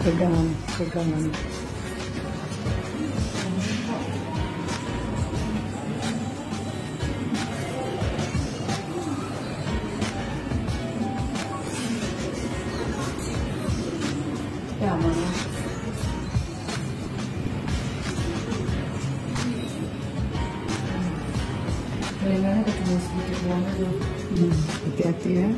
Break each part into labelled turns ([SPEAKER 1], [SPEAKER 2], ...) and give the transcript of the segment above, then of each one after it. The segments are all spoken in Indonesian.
[SPEAKER 1] pegangan pegangan. Ya mana? Telinganya cuma sedikit doang aja. Hati-hati ya.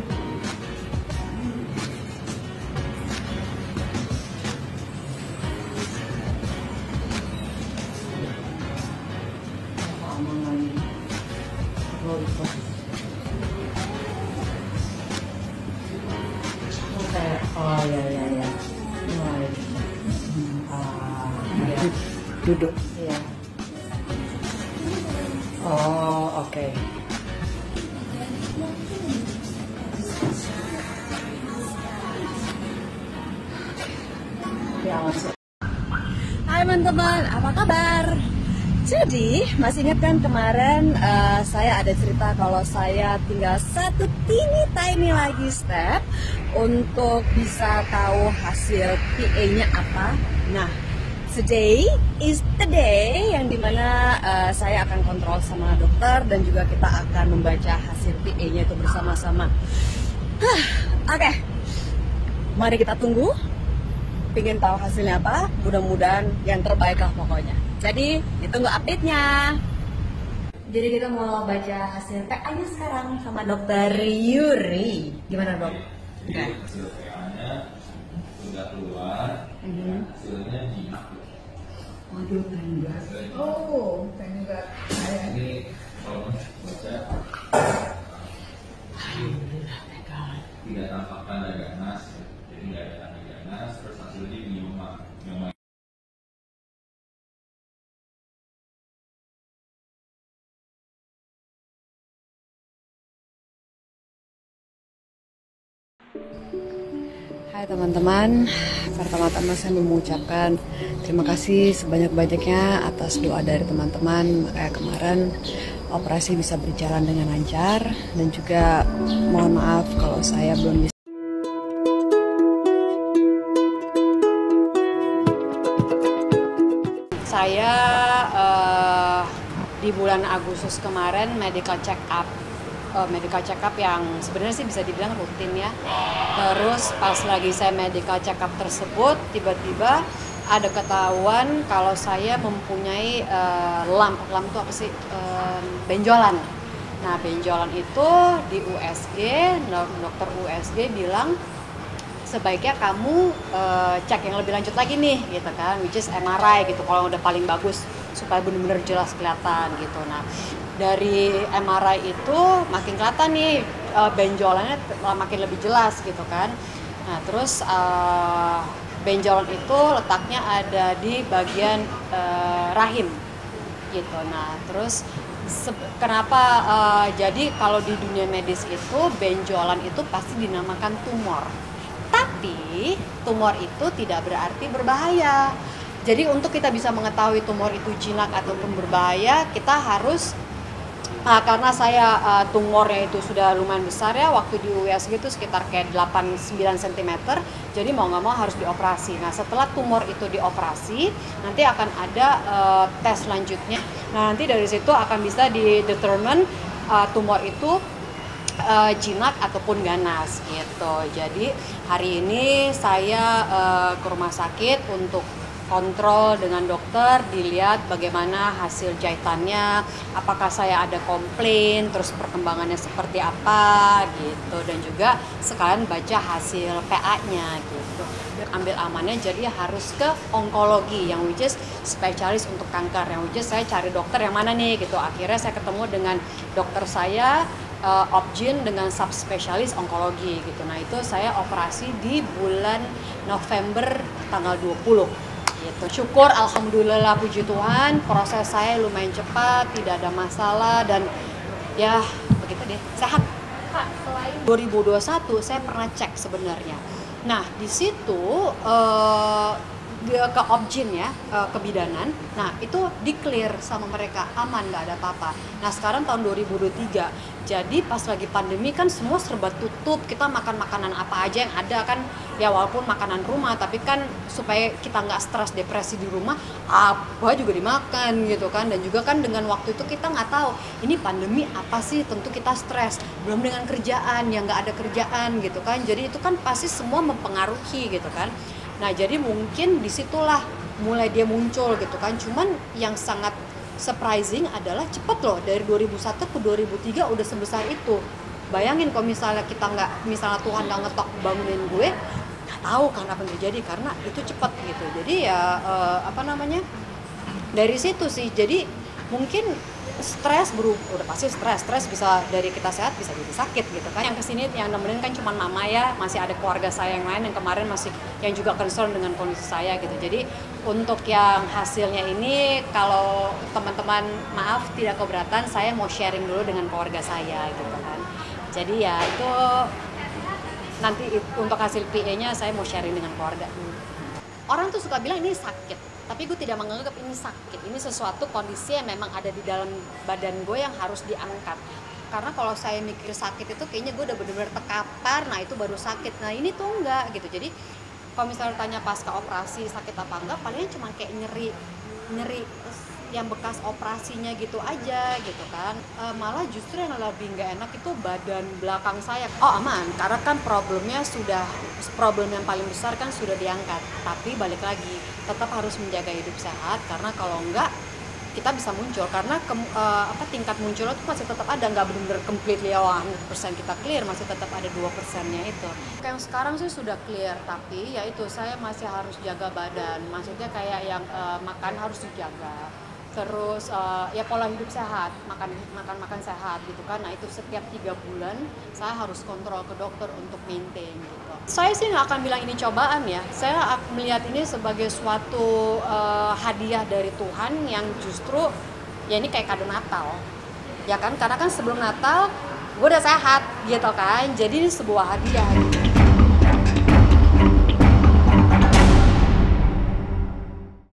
[SPEAKER 2] Oh ya. Mulai. Ya.
[SPEAKER 1] Duduk.
[SPEAKER 2] Iya. Oh, oke. Ya, masuk.
[SPEAKER 3] Hai teman-teman, apa kabar? Jadi, masih ingat kan kemarin saya ada cerita kalau saya tinggal satu tiny lagi step untuk bisa tahu hasil PA-nya apa. Nah, today is the day yang dimana saya akan kontrol sama dokter dan juga kita akan membaca hasil PA-nya itu bersama-sama. Oke, mari kita tunggu. Pengen tahu hasilnya apa? Mudah-mudahan yang terbaik lah pokoknya. Jadi ditunggu update-nya. Jadi kita mau baca hasil PA-nya sekarang sama dokter Yuri. Gimana dok?
[SPEAKER 4] Jadi hasil PA-nya sudah keluar, hasilnya jinak.
[SPEAKER 1] Waduh, tenggat. Oh, tenggat.
[SPEAKER 4] Ini kalau baca tidak tampak tanda ganas, jadi nggak ada tanda ganas. Terus hasilnya mioma.
[SPEAKER 3] Hai teman-teman, pertama-tama saya mau mengucapkan terima kasih sebanyak-banyaknya atas doa dari teman-teman. Makanya kemarin operasi bisa berjalan dengan lancar dan juga mohon maaf kalau saya belum bisa. Saya di bulan Agustus kemarin medical check up yang sebenarnya sih bisa dibilang rutin ya. Terus pas lagi saya medical check up tersebut tiba-tiba ada ketahuan kalau saya mempunyai lamp itu apa sih, benjolan. Nah benjolan itu di USG, dokter USG bilang sebaiknya kamu cek yang lebih lanjut lagi nih gitu kan, which is MRI gitu kalau udah paling bagus supaya benar-benar jelas kelihatan gitu. Nah dari MRI itu makin kelihatan nih benjolannya makin lebih jelas gitu kan. Nah terus benjolan itu letaknya ada di bagian rahim gitu. Nah terus kenapa jadi kalau di dunia medis itu benjolan itu pasti dinamakan tumor. Tapi tumor itu tidak berarti berbahaya. Jadi untuk kita bisa mengetahui tumor itu jinak ataupun berbahaya, kita harus karena saya tumornya itu sudah lumayan besar ya, waktu di USG itu sekitar kayak 8-9 cm, jadi mau nggak mau harus dioperasi. Nah setelah tumor itu dioperasi, nanti akan ada tes selanjutnya. Nah nanti dari situ akan bisa didetermine tumor itu jinak ataupun ganas gitu. Jadi hari ini saya ke rumah sakit untuk kontrol dengan dokter, dilihat bagaimana hasil jahitannya, apakah saya ada komplain, terus perkembangannya seperti apa gitu, dan juga sekalian baca hasil PA-nya gitu. Ambil amannya jadi harus ke onkologi yang which is spesialis untuk kanker, yang which is saya cari dokter yang mana nih gitu. Akhirnya saya ketemu dengan dokter saya Opjin dengan subspesialis onkologi gitu. Nah itu saya operasi di bulan November tanggal 20 gitu. Syukur alhamdulillah puji Tuhan proses saya lumayan cepat, tidak ada masalah dan ya begitu deh, sehat. Selain 2021 saya pernah cek sebenarnya. Nah di situ ke Objin ya, kebidanan. Nah itu di clear sama mereka, aman, nggak ada apa-apa. Nah sekarang tahun 2023, jadi pas lagi pandemi kan semua serba tutup, kita makan makanan apa aja yang ada kan, ya walaupun makanan rumah, tapi kan supaya kita nggak stres depresi di rumah, apa juga dimakan gitu kan. Dan juga kan dengan waktu itu kita nggak tahu ini pandemi apa sih, tentu kita stres, belum dengan kerjaan yang nggak ada kerjaan gitu kan, jadi itu kan pasti semua mempengaruhi gitu kan. Nah jadi mungkin disitulah mulai dia muncul gitu kan. Cuman yang sangat surprising adalah cepet loh, dari 2001 ke 2003 udah sebesar itu. Bayangin kalau misalnya kita nggak, misalnya Tuhan nggak ngetok bangunin gue, nggak tahu kan apa yang terjadi, karena itu cepet gitu. Jadi ya dari situ sih. Jadi mungkin stres udah pasti stres bisa dari kita sehat bisa jadi sakit gitu kan. Yang kesini yang nemenin kan cuma mama ya, masih ada keluarga saya yang lain yang kemarin masih yang juga concern dengan kondisi saya gitu. Jadi untuk yang hasilnya ini, kalau teman-teman maaf tidak keberatan, saya mau sharing dulu dengan keluarga saya gitu kan. Jadi ya itu nanti untuk hasil PA-nya saya mau sharing dengan keluarga. Orang tuh suka bilang ini sakit, tapi gue tidak menganggap ini sakit. Ini sesuatu kondisi yang memang ada di dalam badan gue yang harus diangkat. Karena kalau saya mikir sakit itu kayaknya gue udah bener-bener terkapar, nah itu baru sakit. Nah ini tuh enggak gitu. Jadi kalau misalnya tanya pasca operasi sakit apa enggak, palingnya cuma kayak nyeri yang bekas operasinya gitu aja gitu kan. Malah justru yang lebih nggak enak itu badan belakang saya. Oh aman, karena kan problem yang paling besar kan sudah diangkat. Tapi balik lagi, tetap harus menjaga hidup sehat, karena kalau enggak kita bisa muncul, karena tingkat munculnya itu masih tetap ada, nggak benar-benar completely 100% kita clear, masih tetap ada 2%-nya itu. Kayak sekarang sih sudah clear, tapi ya itu saya masih harus jaga badan, maksudnya kayak yang makan harus dijaga, terus ya pola hidup sehat, makan sehat gitu kan. Nah itu setiap 3 bulan saya harus kontrol ke dokter untuk maintain gitu. Saya sih nggak akan bilang ini cobaan ya, saya melihat ini sebagai suatu hadiah dari Tuhan yang justru ya ini kayak kado Natal ya kan, karena kan sebelum Natal gue udah sehat gitu kan, jadi ini sebuah hadiah.